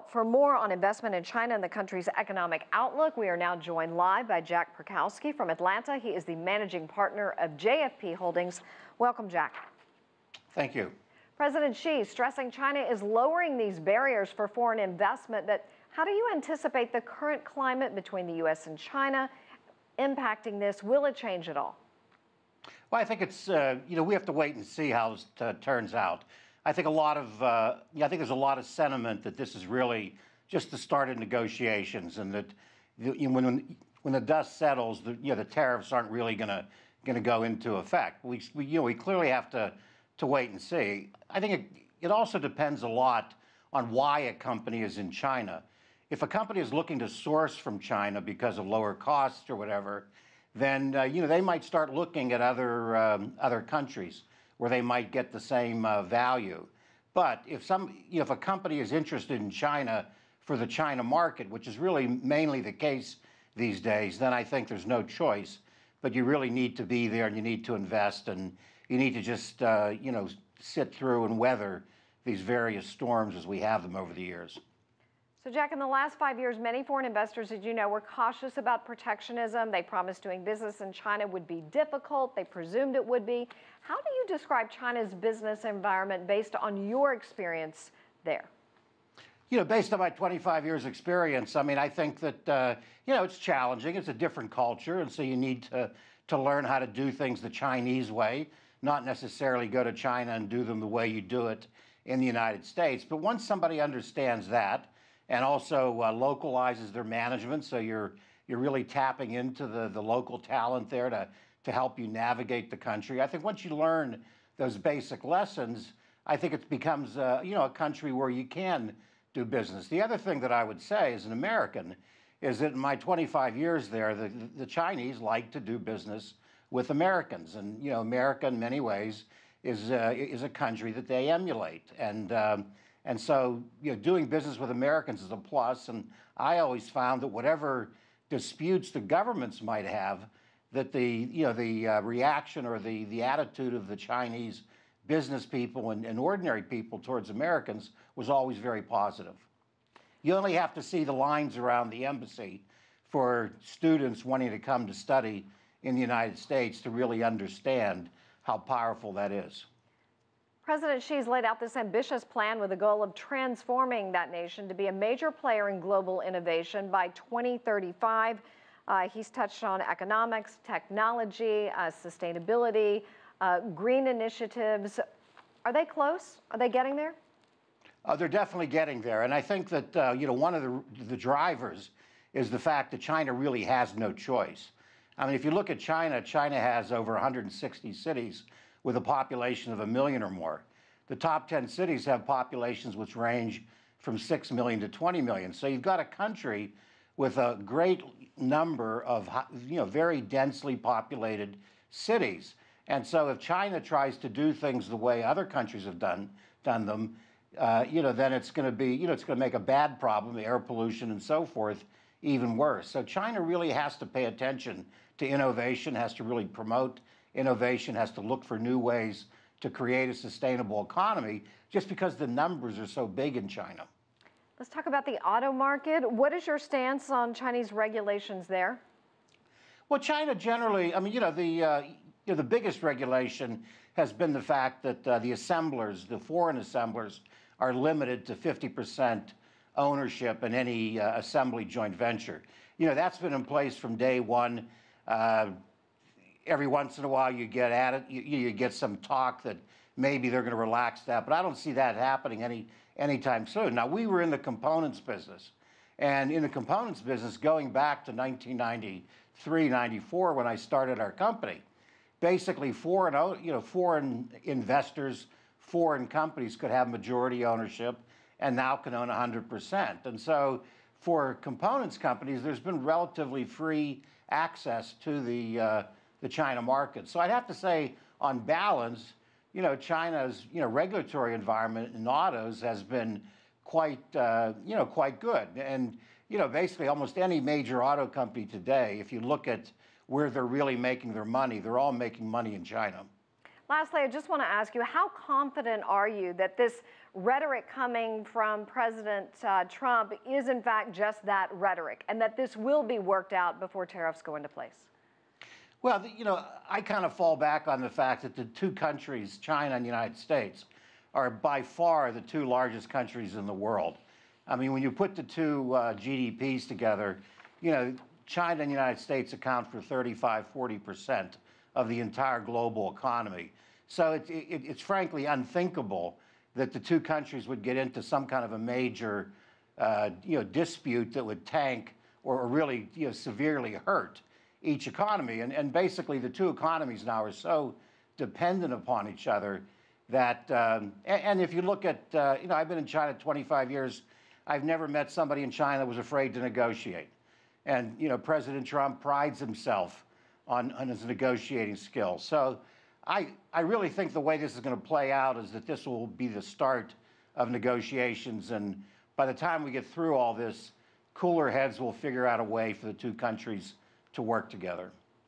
For more on investment in China and the country's economic outlook, we are now joined live by Jack Perkowski from Atlanta. He is the managing partner of JFP Holdings. Welcome, Jack. Thank you. President Xi stressing China is lowering these barriers for foreign investment. But how do you anticipate the current climate between the U.S. and China impacting this? Will it change at all? Well, I think it's, we have to wait and see how it turns out. I think there's a lot of sentiment that this is really just the start of negotiations, and that when the dust settles, the tariffs aren't really going to go into effect. We clearly have to wait and see. I think it also depends a lot on why a company is in China. If a company is looking to source from China because of lower costs or whatever, then they might start looking at other countries where they might get the same value. But if a company is interested in China for the China market, which is really mainly the case these days, then I think there's no choice. But you really need to be there, and you need to invest, and you need to just sit through and weather these various storms as we have them over the years. So, Jack, in the last 5 years, many foreign investors, as you know, were cautious about protectionism. They promised doing business in China would be difficult. They presumed it would be. How do you describe China's business environment based on your experience there? Based on my 25 years experience, I think that, it's challenging. It's a different culture, and so you need to learn how to do things the Chinese way, not necessarily go to China and do them the way you do it in the United States. But once somebody understands that, and also localizes their management, so you're really tapping into the local talent there to help you navigate the country. I think once you learn those basic lessons, I think it becomes a country where you can do business. The other thing that I would say as an American is that in my 25 years there, the Chinese like to do business with Americans, and America in many ways is a country that they emulate, and so, doing business with Americans is a plus. And I always found that whatever disputes the governments might have, that the reaction or the attitude of the Chinese business people and ordinary people towards Americans was always very positive. You only have to see the lines around the embassy for students wanting to come to study in the United States to really understand how powerful that is. President Xi's laid out this ambitious plan with the goal of transforming that nation to be a major player in global innovation by 2035. He's touched on economics, technology, sustainability, green initiatives. Are they close? Are they getting there? They're definitely getting there. And I think that, one of the drivers is the fact that China really has no choice. If you look at China, China has over 160 cities with a population of 1 million or more. The top 10 cities have populations which range from 6 million to 20 million. So you've got a country with a great number of, very densely populated cities. And so if China tries to do things the way other countries have done them, then it's going to be, it's going to make a bad problem, air pollution and so forth, even worse. So China really has to pay attention to innovation, has to really promote innovation, has to look for new ways to create a sustainable economy, just because the numbers are so big in China. Let's talk about the auto market. What is your stance on Chinese regulations there? Well, China generally, the biggest regulation has been the fact that the assemblers, the foreign assemblers, are limited to 50% ownership in any assembly joint venture. That's been in place from day one. Every once in a while you get at it, you get some talk that maybe they're going to relax that, but I don't see that happening anytime soon. Now, we were in the components business, and in the components business going back to 1993, 94 when I started our company, basically foreign investors, foreign companies could have majority ownership and now can own 100%. And so for components companies, there's been relatively free access to the China market. So I'd have to say, on balance, China's regulatory environment in autos has been quite good. And basically almost any major auto company today, if you look at where they're really making their money, they're all making money in China. Lastly, I just want to ask you, how confident are you that this rhetoric coming from President Trump is in fact just that, rhetoric, and that this will be worked out before tariffs go into place? Well, you know, I kind of fall back on the fact that the two countries, China and the United States, are by far the two largest countries in the world. I mean, when you put the two GDPs together, you know, China and the United States account for 35–40% of the entire global economy. So it's frankly unthinkable that the two countries would get into some kind of a major, dispute that would tank or really, severely hurt each economy. And basically, the two economies now are so dependent upon each other that, and if you look at, I've been in China 25 years. I've never met somebody in China that was afraid to negotiate. And, President Trump prides himself on his negotiating skills. So I really think the way this is going to play out is that this will be the start of negotiations. And by the time we get through all this, cooler heads will figure out a way for the two countries to work together.